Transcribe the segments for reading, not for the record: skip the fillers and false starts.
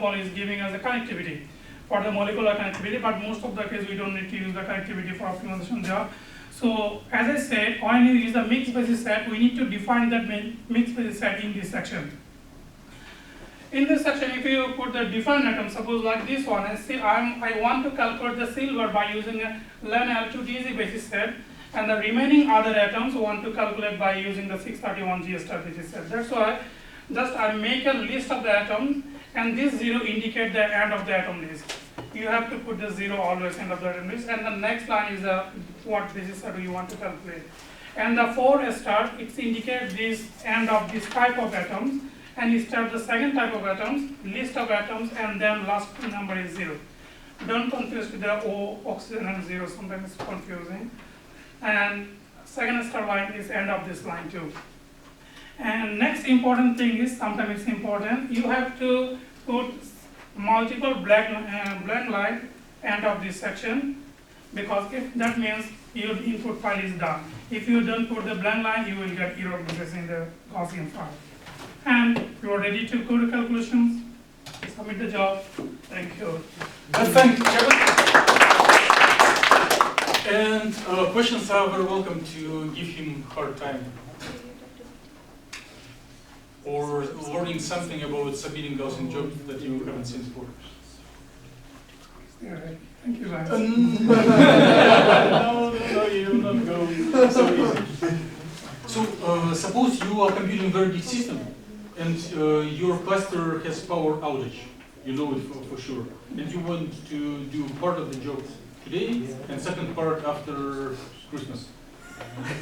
example is giving us the connectivity for the molecular connectivity, but most of the case we don't need to use the connectivity for optimization job. So as I said, when you use the mixed basis set, we need to define that mixed basis set in this section. In this section, if you put the different atoms, suppose like this one, I want to calculate the silver by using a len L2DZ basis set, and the remaining other atoms want to calculate by using the 631 G star basis set. That's why just I make a list of the atoms, and this 0 indicate the end of the atom list. You have to put the 0 always end of the atom list, and the next line is what basis set you want to calculate. And the 4 star, it indicates this end of this type of atoms, and you start the second type of atoms, list of atoms, and then last number is 0. Don't confuse with the O, oxygen, and 0, sometimes it's confusing. And second star line is end of this line too. And next important thing is, sometimes it's important, you have to put multiple blend line end of this section, because if that means your input file is done. If you don't put the blend line, you will get error messages in the Gaussian file. And you are ready to go to calculations, submit the job. Thank you. Thank you, Kevin. And questions are very welcome to give him hard time. Or learning something about submitting Gaussian jobs that you haven't seen before. Yeah, thank you, guys. No, you will not go so easy. So suppose you are computing a very big system, and your cluster has power outage. You know it for sure. And you want to do part of the job today and second part after Christmas.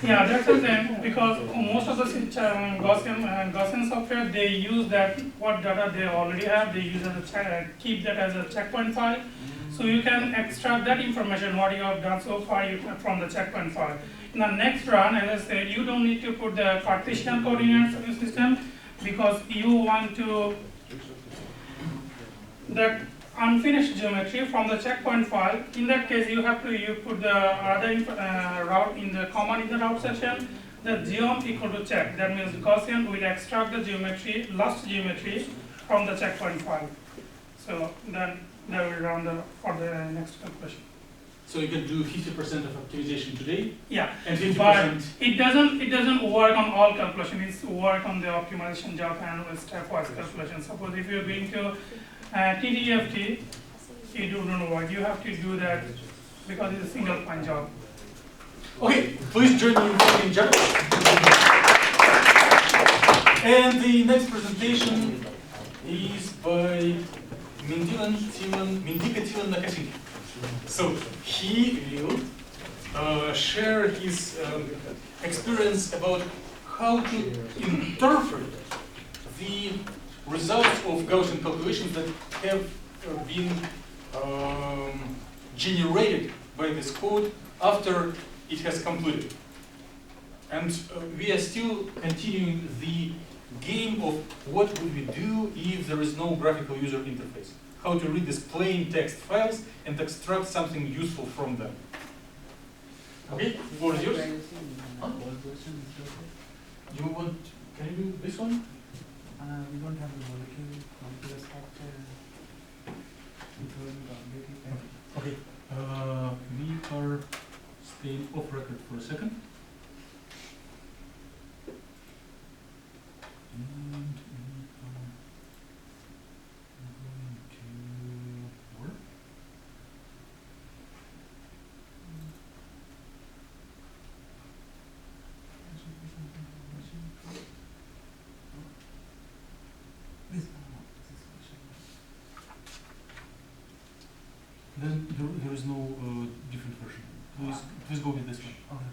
Yeah, that's the thing, because most of the Gaussian software, they use that what data they already have, they use as a keep that as a checkpoint file. So you can extract that information, what you have done so far from the checkpoint file. In the next run, as I said, you don't need to put the Cartesian coordinates of your system, because you want to the unfinished geometry from the checkpoint file. In that case, you have to put the other route in the command in the route section, the geom equal to check. That means Gaussian will extract the geometry, lost geometry from the checkpoint file. So then they will run for the next calculation. So you can do 50% of optimization today. Yeah, and 50%. But it doesn't work on all calculation. It's work on the optimization job and stepwise calculation. Suppose if you're going to TDFT, it don't work. You have to do that because it's a single point job. Okay, please join me in thanking Jack. And the next presentation is by Mendika Tilan Nakasinki. So he will share his experience about how to interpret the results of Gaussian calculations that have been generated by this code after it has concluded. And we are still continuing the game of what would we do if there is no graphical user interface. How to read these plain text files and extract something useful from them. Okay, the floor is yours. Huh? You want, can you do this one? We don't have the molecular structure. Okay, we are staying off record for a second. And we are going to work. Then there is no different version. Please go with this one. Okay.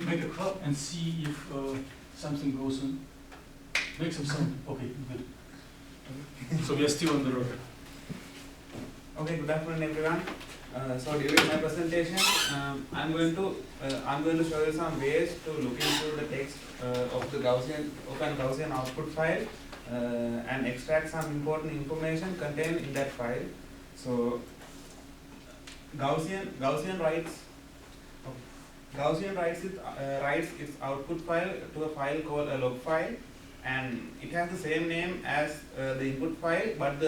Make a clap and see if something goes on. Make some sound. Okay, good. So we are still on the road. Okay, good afternoon everyone. So during my presentation, I'm going to show you some ways to look into the text of the Gaussian output file and extract some important information contained in that file. So Gaussian writes its output file to a file called a log file, and it has the same name as the input file, but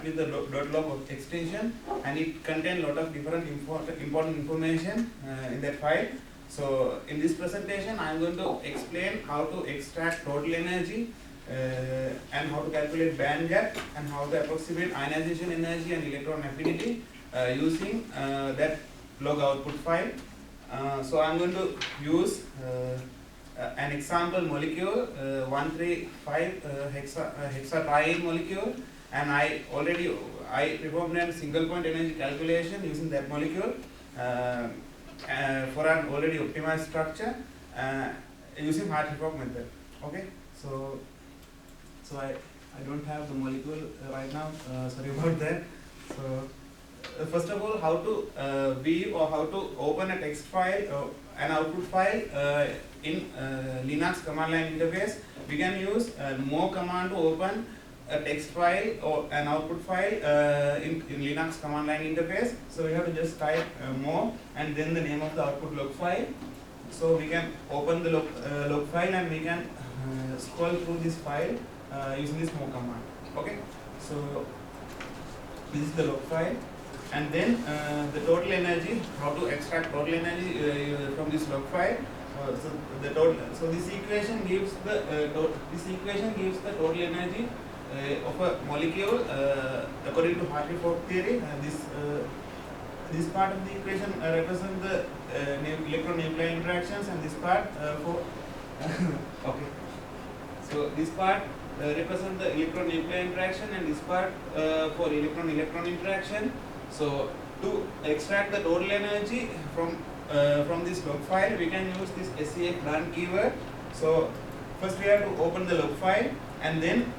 with the .log extension, and it contains a lot of different important information in that file. So in this presentation, I am going to explain how to extract total energy and how to calculate band gap and how to approximate ionization energy and electron affinity using that log output file. So I am going to use an example molecule, 135 hexatriene molecule, and I performed a single point energy calculation using that molecule for an already optimized structure using Hartree-Fock method. Okay, so I don't have the molecule right now. Sorry about that. So first of all, how to view or how to open a text file, an output file in Linux command line interface. We can use more command to open a text file or an output file in Linux command line interface. So we have to just type more and then the name of the output log file. So we can open the log file and we can scroll through this file using this more command. Okay, so this is the log file, and then the total energy, how to extract total energy from this log file. So this equation gives the total energy of a molecule according to Hartree-Fock theory. This part of the equation represents the electron-nuclear interactions, and this part for okay. So this part represents the electron-nuclear interaction, and this part for electron-electron interaction. So to extract the total energy from this log file, we can use this SCF done keyword. So first we have to open the log file, and then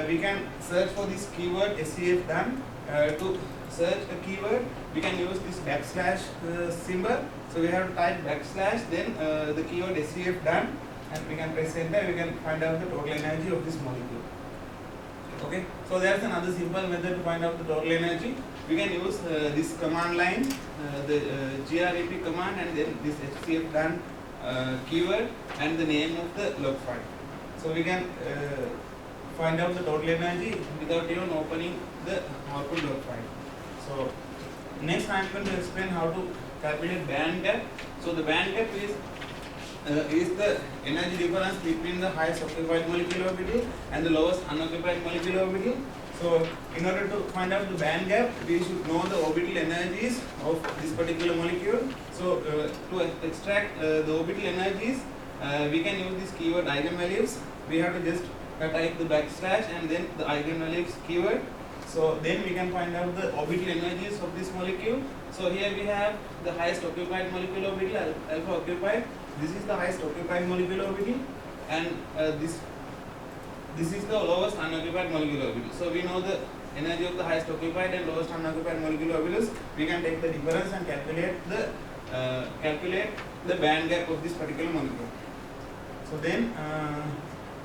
we can search for this keyword SCF done. To search a keyword, we can use this backslash symbol. So we have to type backslash, then the keyword SCF done, and we can press enter. We can find out the total energy of this molecule. Okay, so there's another simple method to find out the total energy. We can use this command line, the grep command, and then this SCF done keyword and the name of the log file. So we can find out the total energy without even opening the output log file. So next I am going to explain how to calculate band gap. So the band gap is the energy difference between the highest occupied molecular orbital and the lowest unoccupied molecular orbital. So in order to find out the band gap, we should know the orbital energies of this particular molecule. So to extract the orbital energies, we can use this keyword Eigen Values. We have to just type the backslash and then the Eigen Values keyword. So then we can find out the orbital energies of this molecule. So here we have the highest occupied molecular orbital, alpha occupied. This is the highest occupied molecular orbital, and this is the lowest unoccupied molecular orbital. So we know the energy of the highest occupied and lowest unoccupied molecular orbitals. We can take the difference and calculate the band gap of this particular molecule. So then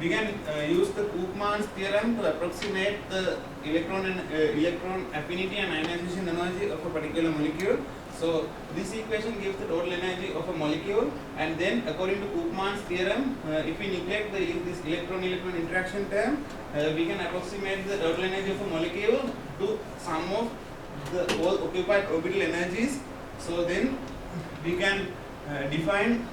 we can use the Koopman's theorem to approximate the electron affinity and ionization energy of a particular molecule. So this equation gives the total energy of a molecule, and then according to Koopman's theorem, if we neglect this electron-electron interaction term, we can approximate the total energy of a molecule to sum of the all occupied orbital energies. So then we can define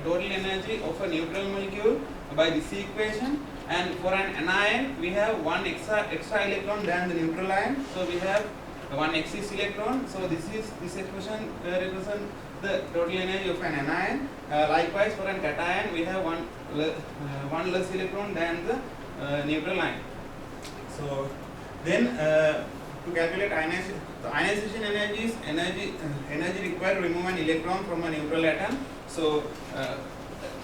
total energy of a neutral molecule by this equation, and for an anion we have one extra electron than the neutral ion. So we have one excess electron. So this expression represents the total energy of an anion. Likewise, for an cation we have one less electron than the neutral ion. So then to calculate ionization energies, energy required to remove an electron from a neutral atom. So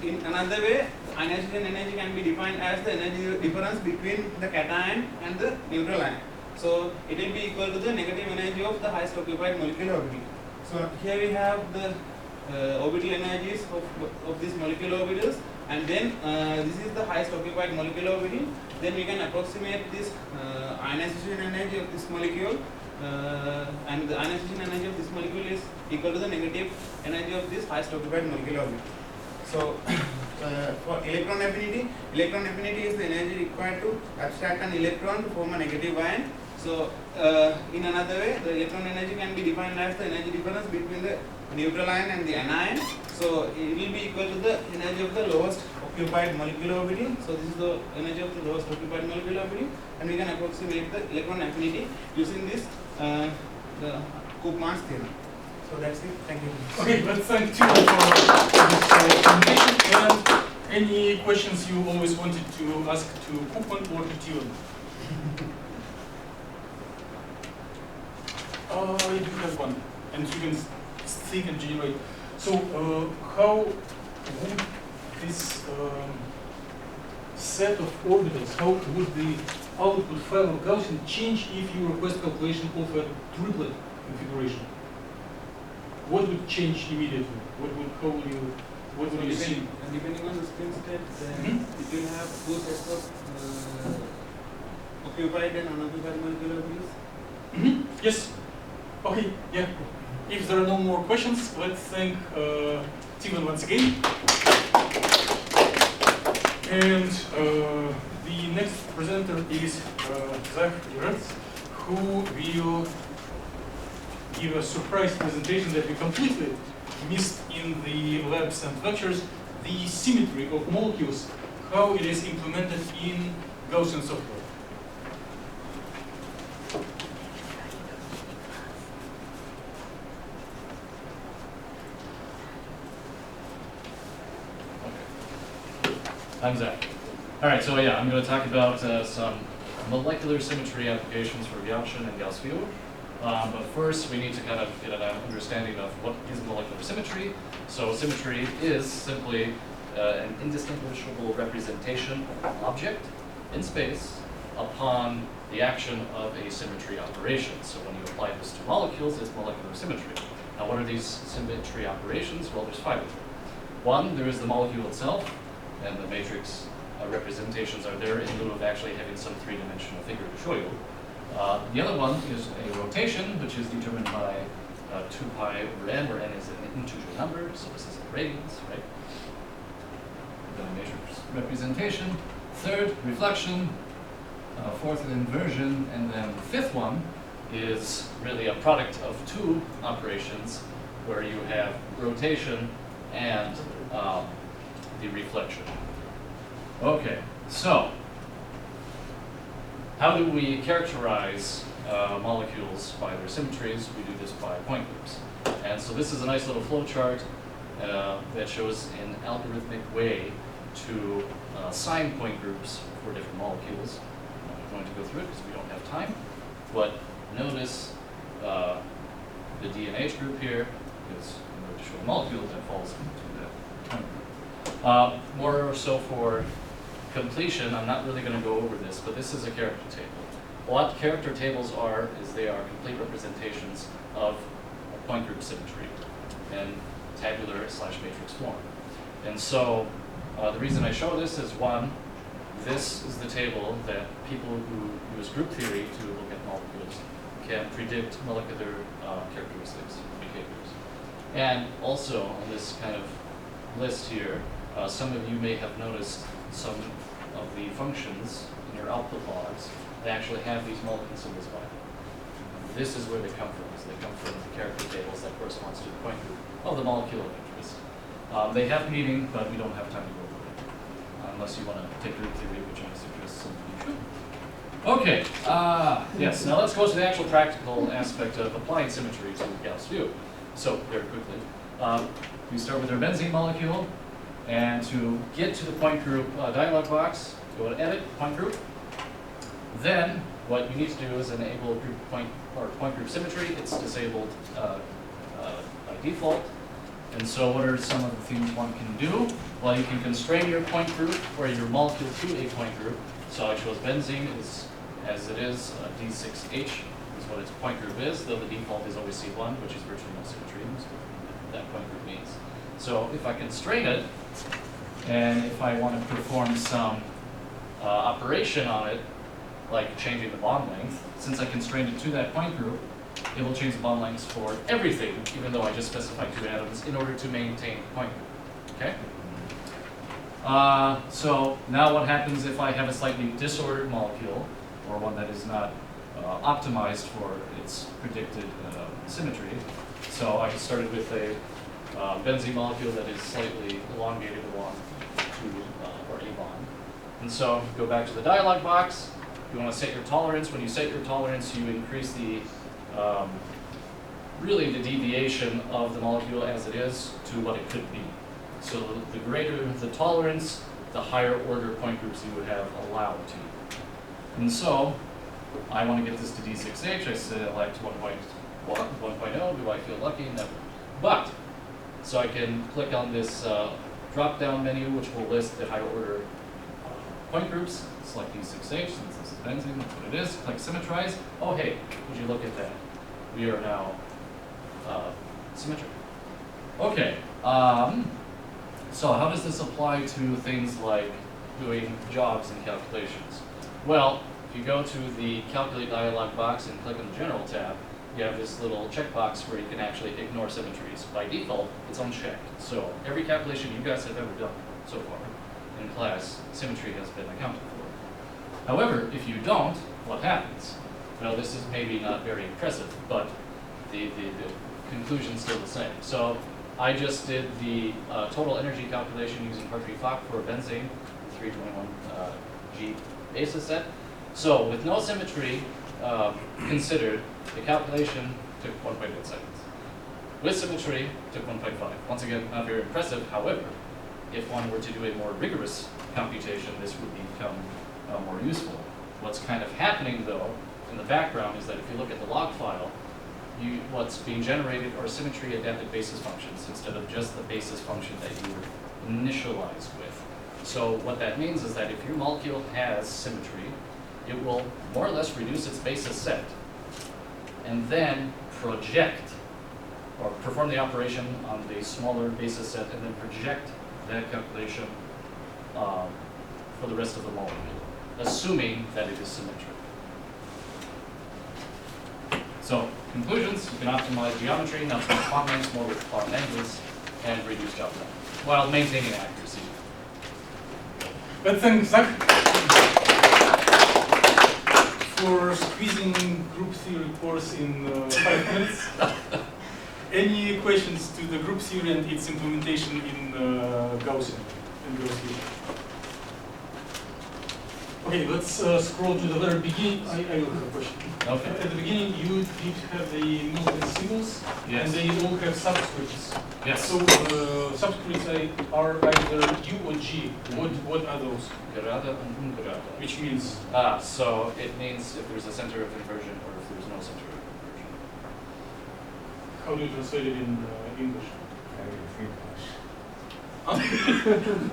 in another way, ionization energy can be defined as the energy difference between the cation and the neutral ion. So it will be equal to the negative energy of the highest occupied molecular orbital. So here we have the orbital energies of these molecular orbitals. and then this is the highest occupied molecular orbital. Then we can approximate this ionization energy of this molecule, and the ionization energy of this molecule is equal to the negative energy of this highest occupied molecular orbital. So for electron affinity is the energy required to abstract an electron to form a negative ion. So in another way, the electron energy can be defined as the energy difference between the neutral ion and the anion. So it will be equal to the energy of the lowest occupied molecular orbital. So this is the energy of the lowest occupied molecular orbital, and we can approximate the electron affinity using this the Koopman's theorem. So that's it. Thank you. Okay, let's thank you for this presentation. And any questions you always wanted to ask to Koopman or to Tion? I do have one, and you can think and generate. So, how would this set of orbitals, how would the output file of Gaussian change if you request calculation of a triplet configuration? What would change immediately? What would you see? Depending on the spin state, it will have two sets of occupied and unoccupied molecular orbitals. Yes. Okay. Yeah. If there are no more questions, let's thank Tion once again. And the next presenter is Zach Gertz, who will give a surprise presentation that we completely missed in the labs and lectures, the symmetry of molecules, how it is implemented in Gaussian software. I'm Zach. All right, so yeah, I'm going to talk about some molecular symmetry applications for Gaussian and Gauss-View. But first, we need to kind of get an understanding of what is molecular symmetry. So symmetry is simply an indistinguishable representation of an object in space upon the action of a symmetry operation. So when you apply this to molecules, it's molecular symmetry. Now, what are these symmetry operations? Well, there's 5 of them. One, there is the molecule itself, and the matrix representations are there in lieu of actually having some 3-dimensional figure to show you. The other one is a rotation, which is determined by 2 pi over n, where n is an integer number, so this is in radians, right? The matrix representation. Third, reflection. Fourth, inversion. And then the fifth one is really a product of 2 operations, where you have rotation and the reflection. Okay, so how do we characterize molecules by their symmetries? We do this by point groups. And so this is a nice little flow chart that shows an algorithmic way to assign point groups for different molecules. I'm not going to go through it because we don't have time. But notice the DNH group here is in order to show a molecule that falls into that point group. More or so for completion, I'm not really going to go over this, but this is a character table. What character tables are is they are complete representations of a point group symmetry in tabular/matrix form. And so the reason I show this is, one, this is the table that people who use group theory to look at molecules can predict molecular characteristics, behaviors. And also on this kind of list here, some of you may have noticed some of the functions in your output logs. They actually have these molecule symbols by them. This is where they come from. So they come from the character tables that corresponds to the point group of the molecule of interest. They have meaning, but we don't have time to go over it. Unless you want to take group theory, which I suggest some of you should. Okay, yes, now let's go to the actual practical aspect of applying symmetry to Gauss-View. So, very quickly, we start with our benzene molecule, and to get to the point group dialog box, go to Edit, Point Group. Then, what you need to do is enable point group symmetry. It's disabled by default. And so what are some of the things one can do? Well, you can constrain your point group or your molecule to a point group. So I chose benzene is, as it is, D6H is what its point group is, though the default is always C1, which is virtually no symmetry. So that point group means. So if I constrain it, And if I want to perform some operation on it, like changing the bond length, since I constrained it to that point group, it will change the bond lengths for everything, even though I just specified 2 atoms in order to maintain the point group. Okay? So now what happens if I have a slightly disordered molecule, or one that is not optimized for its predicted symmetry? So I started with a benzene molecule that is slightly elongated along 2 or a bond. And so go back to the dialog box. You want to set your tolerance. When you set your tolerance, you increase the really the deviation of the molecule as it is to what it could be. So the greater the tolerance, the higher order point groups you would have allowed to. And so I want to get this to D6H. I select 1.0. Do I feel lucky? Never. But so I can click on this drop-down menu, which will list the higher order point groups. Select D6H, since this is benzene, that's what it is. Click Symmetrize. Oh, hey, would you look at that? We are now symmetric. Okay, so how does this apply to things like doing jobs and calculations? Well, if you go to the Calculate dialog box and click on the General tab, you have this little checkbox where you can actually ignore symmetries. By default, it's unchecked. So every calculation you guys have ever done so far in class, symmetry has been accounted for. However, if you don't, what happens? Well, this is maybe not very impressive, but the conclusion's still the same. So I just did the total energy calculation using Hartree-Fock for benzene, 321G basis set. So with no symmetry considered, the calculation took 1.8 seconds. With symmetry, took 1.5. Once again, not very impressive. However, if one were to do a more rigorous computation, this would become more useful. What's kind of happening, though, in the background is that if you look at the log file, what's being generated are symmetry-adapted basis functions instead of just the basis function that you were initialized with. So what that means is that if your molecule has symmetry, it will more or less reduce its basis set and then project or perform the operation on the smaller basis set and then project that calculation for the rest of the molecule, assuming that it is symmetric. So, conclusions, you can optimize geometry, not so much bond lengths, more with bond angles, and reduce job time, while maintaining accuracy. Let's thank Zach for squeezing group theory course in 5 minutes. Any questions to the group theory and its implementation in Gaussian? Okay, let's scroll to the very beginning. I will have a question. Okay. At the beginning, you did have the multiple symbols, Yes. and they all have subscripts. Yes. So subscripts are either U or G. What are those? Gerade and ungerade. Which means So it means if there's a center of inversion or if there's no center of inversion. how do you translate it in English?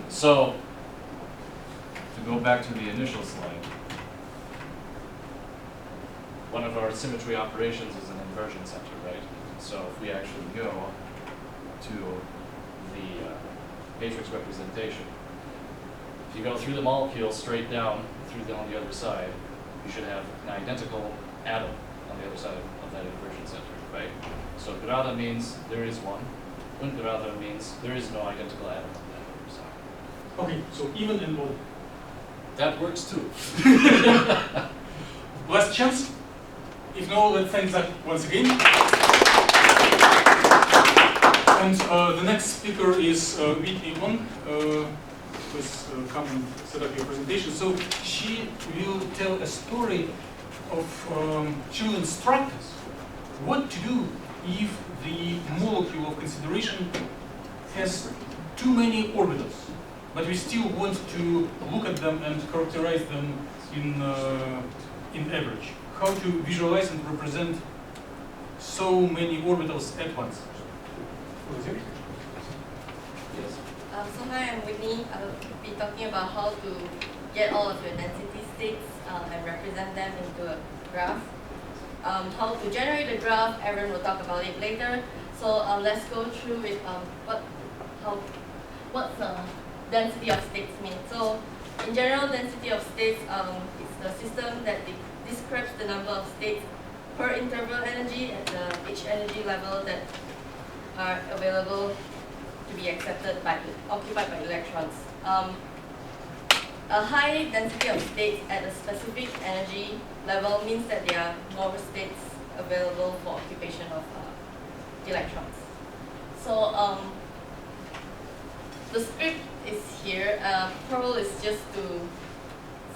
So, to go back to the initial slide, one of our symmetry operations is an inversion center, right? So if we actually go to the matrix representation, if you go through the molecule straight down on the other side, you should have an identical atom on the other side of that inversion center, right? So gerade means there is one, ungerade means there is no identical atom on that other side. Okay, so even and odd. That works too. Last chance. If no, let's thank Zach once again. And the next speaker is Whitney Wong. Please come and set up your presentation. So she will tell a story of, she will instruct us what to do if the molecule of consideration has too many orbitals, but we still want to look at them and characterize them in average. How to visualize and represent so many orbitals at once. Yes. So hi, I'm Whitney. I'll be talking about how to get all of your density states and represent them into a graph. How to generate a graph, Aaron will talk about it later. So let's go through with what's density of states mean? So in general, density of states is the system that describes the number of states per interval energy at each energy level that are available to be occupied by electrons. A high density of states at a specific energy level means that there are more states available for occupation of electrons. So the script is here. Perl is just to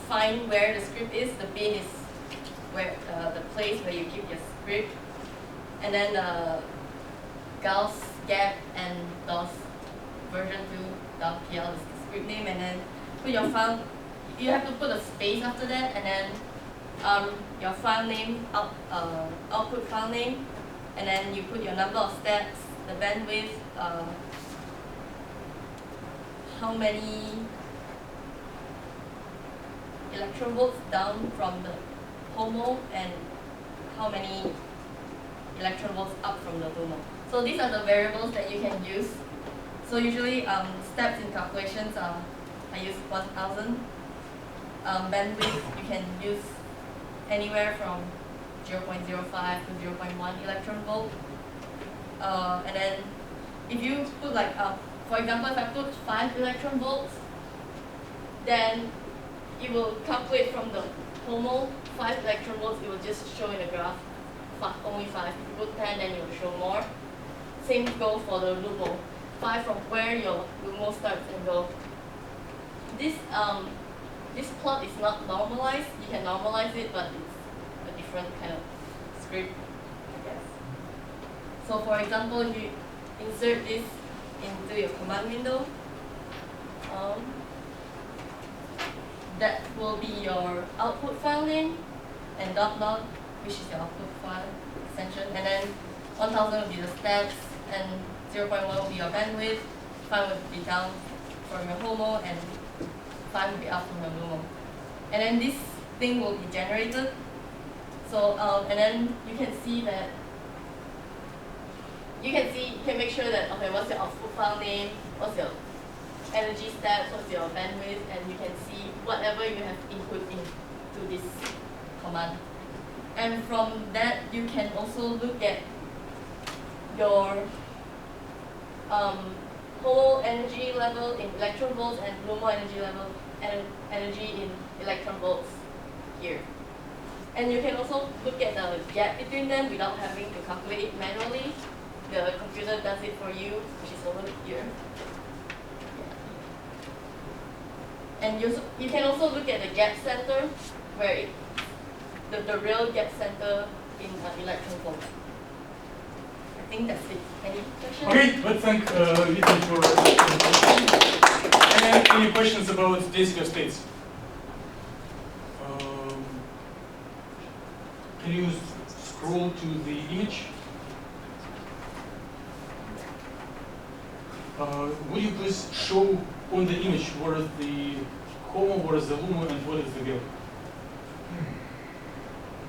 find where the script is. The bin is where the place where you keep your script, and then Gauss gap and DOS version 2.pl is the script name, and then put your file. You have to put a space after that, and then your file name, output file name, and then you put your number of steps, the bandwidth, how many electron volts down from the HOMO, and how many electron volts up from the LUMO. So these are the variables that you can use. So usually steps in calculations I use 1000. Bandwidth you can use anywhere from 0.05 to 0.1 electron volt. And then if you put like, for example, if I put 5 electron volts, then it will calculate from the HOMO 5 electron volts, it will just show in the graph only 5. If you put 10, then it will show more. Same goes for the LUMO. 5 from where your LUMO starts and go. This plot is not normalized. You can normalize it, but it's a different kind of script, I guess. So for example, if you insert this into your command window, that will be your output file name, and dot, which is your output file extension, and then 1000 will be the steps, and 0.1 will be your bandwidth, 5 will be down from your HOMO, and 5 will be up from your LUMO. And then this thing will be generated. So, and then you can see that, you can make sure that, okay, what's your output file name, what's your energy steps, what's your bandwidth, and you can see whatever you have input into this command. And from that, you can also look at your whole energy level in electron volts and LUMO energy level and energy in electron volts here. And you can also look at the gap between them without having to calculate it manually. The computer does it for you, which is over here. And you can also look at the gap center, where the real gap center in electron volt. I think that's it. Any questions? Okay, let's thank Vita for and any questions about density of states? Can you scroll to the image? Would you please show on the image what is the HOMO, what is the LUMO, and what is the gap?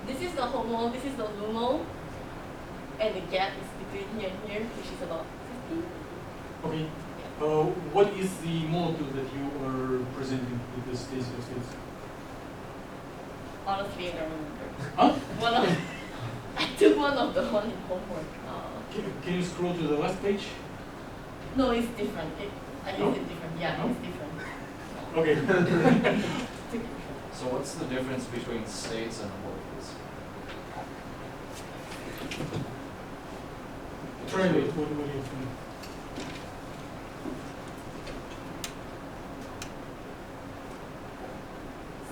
This is the HOMO, this is the LUMO, and the gap is between here and here, which is about 50. Okay. What is the molecule that you are presenting with this density of states? Honestly, I don't remember. Huh? I took one of the one in homework. Can you scroll to the last page? No, it's different. I use No? it different. Yeah, No? it's different. Okay. So what's the difference between states and molecules? Try it. What do you think?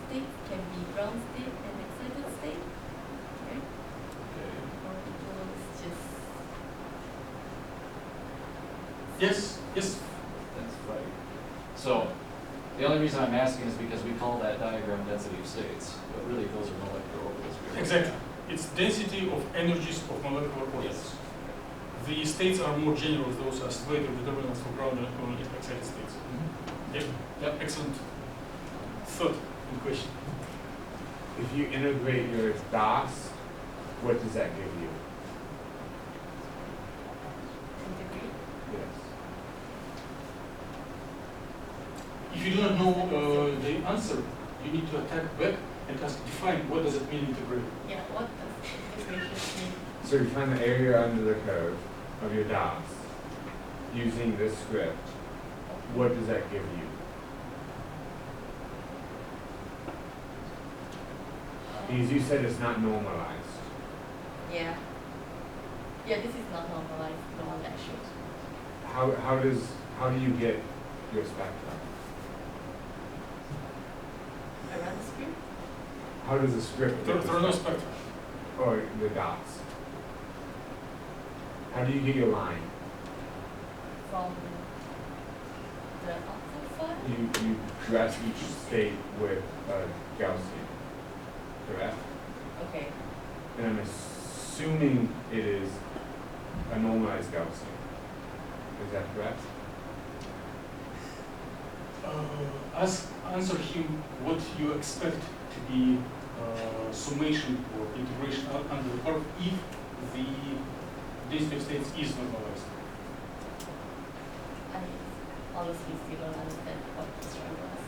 State can be ground state and excited state. Right? Okay. Orbital is just Yes, yes. That's right. So the only reason I'm asking is because we call that diagram density of states, but really those are molecular orbitals. we're looking Exactly. at. It's density of energies of molecular orbitals. Yes. The states are more general, those are later determinants for ground and excited states. Yep. Yep. Excellent thought and question. If you integrate your DOS, what does that give you? integrate. Yes. answer, you need to attack back and ask, define what does it mean integrate? Yeah, what does integration mean? So you find the area under the curve of your DOS using this script. What does that give you? Because you said it's not normalized. Yeah. Yeah, this is not normalized, the one that shows. How do you get your spectrum? I run the script. How does the script There get the are no spectrum? spectrum. Or the dots? How do you get your line? From the output file? You dress each state with a Gaussian, correct? Okay. And I'm assuming it is a normalized Gaussian. Is that correct? Answer him what you expect to be summation or integration under the curve if the density of states is normalized. I honestly still don't understand what this trying to ask.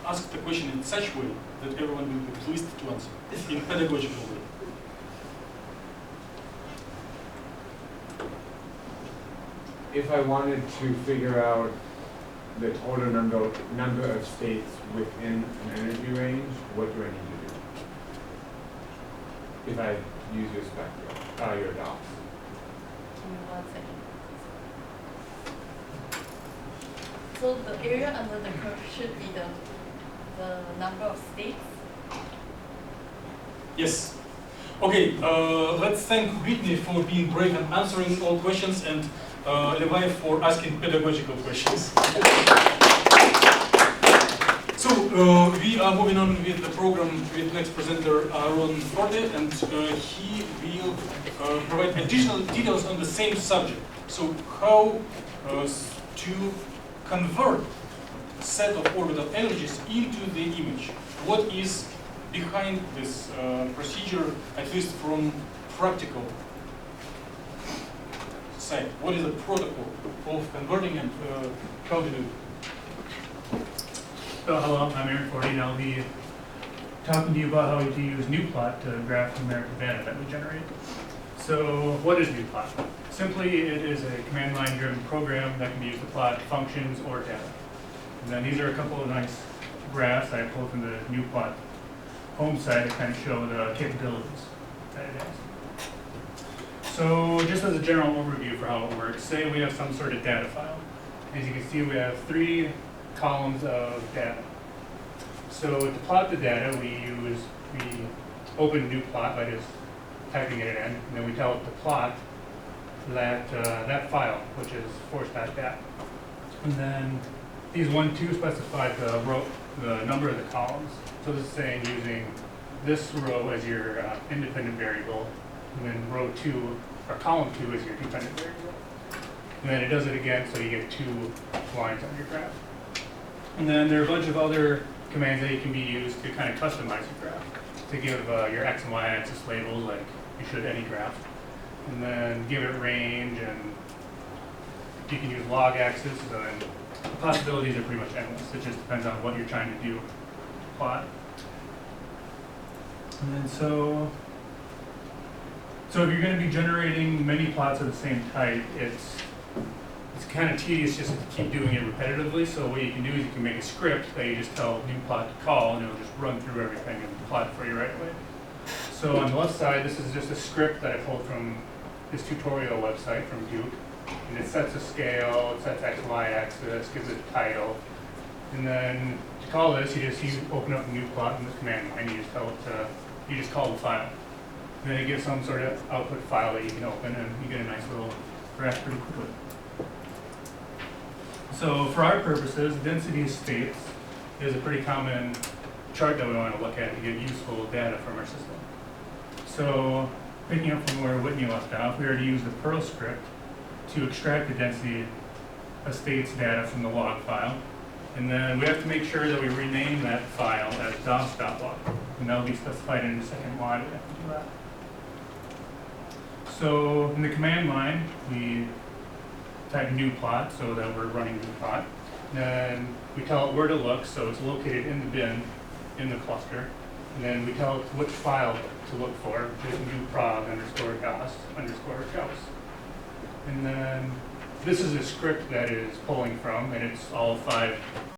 Ask the question in such way that everyone will be pleased to answer in pedagogical way. If I wanted to figure out the total number of states within an energy range, what do I need to do? If I use your spectrum, your DOS. Give me 1 second. So the area under the curve should be the number of states. Yes. Okay, let's thank Whitney for being brave and answering all questions, and Levi for asking pedagogical questions. So we are moving on with the program with next presenter Aaron Forte, and he will provide additional details on the same subject. So how to convert set of orbital energies into the image. What is behind this procedure, at least from practical side? What is the protocol of converting and how to do it? So hello, I'm Aaron Forte, and I'll be talking to you about how to use NuPlot to graph numerical data that we generate. So what is NuPlot? Simply, it is a command line driven program that can be used to plot functions or data. And then these are a couple of nice graphs I pulled from the NuPlot home site to kind of show the capabilities that it has. So just as a general overview for how it works, say we have some sort of data file. As you can see, we have 3 columns of data. So to plot the data, we open NuPlot by just typing it in, and then we tell it to plot that file, which is force.dat. And then these 1, 2 specify the number of the columns. So this is saying using this row as your independent variable, and then row 2 or column 2 as your dependent variable. And then it does it again, so you get 2 lines on your graph. And then there are a bunch of other commands that can be used to kind of customize your graph, to give your x and y axis labels like you should any graph, and then give it range, and you can use log axis, so then the possibilities are pretty much endless. It just depends on what you're trying to do, plot. And then so if you're going to be generating many plots of the same type, it's kind of tedious just to keep doing it repetitively. So what you can do is you can make a script that you just tell NuPlot to call, and it'll just run through everything and plot it for you right away. So on the left side, this is just a script that I pulled from this tutorial website from Duke. And it sets a scale, it sets x, y axis, gives it a title. And then to call this, you open up a NuPlot in this command line. You just tell it to, you just call the file. And then it gives some sort of output file that you can open, and you get a nice little graph pretty quickly. So for our purposes, density of states is a pretty common chart that we want to look at to get useful data from our system. So picking up from where Whitney left off, we already used the Perl script to extract the density of states data from the log file. And then we have to make sure that we rename that file as dos.log. And that'll be specified in a second why we have to do that. So in the command line, we type NuPlot so that we're running NuPlot. Then we tell it where to look, so it's located in the bin, in the cluster. And then we tell it which file to look for, which is newprog_DOS_Gauss. And then this is a script that is pulling from, and it's all 5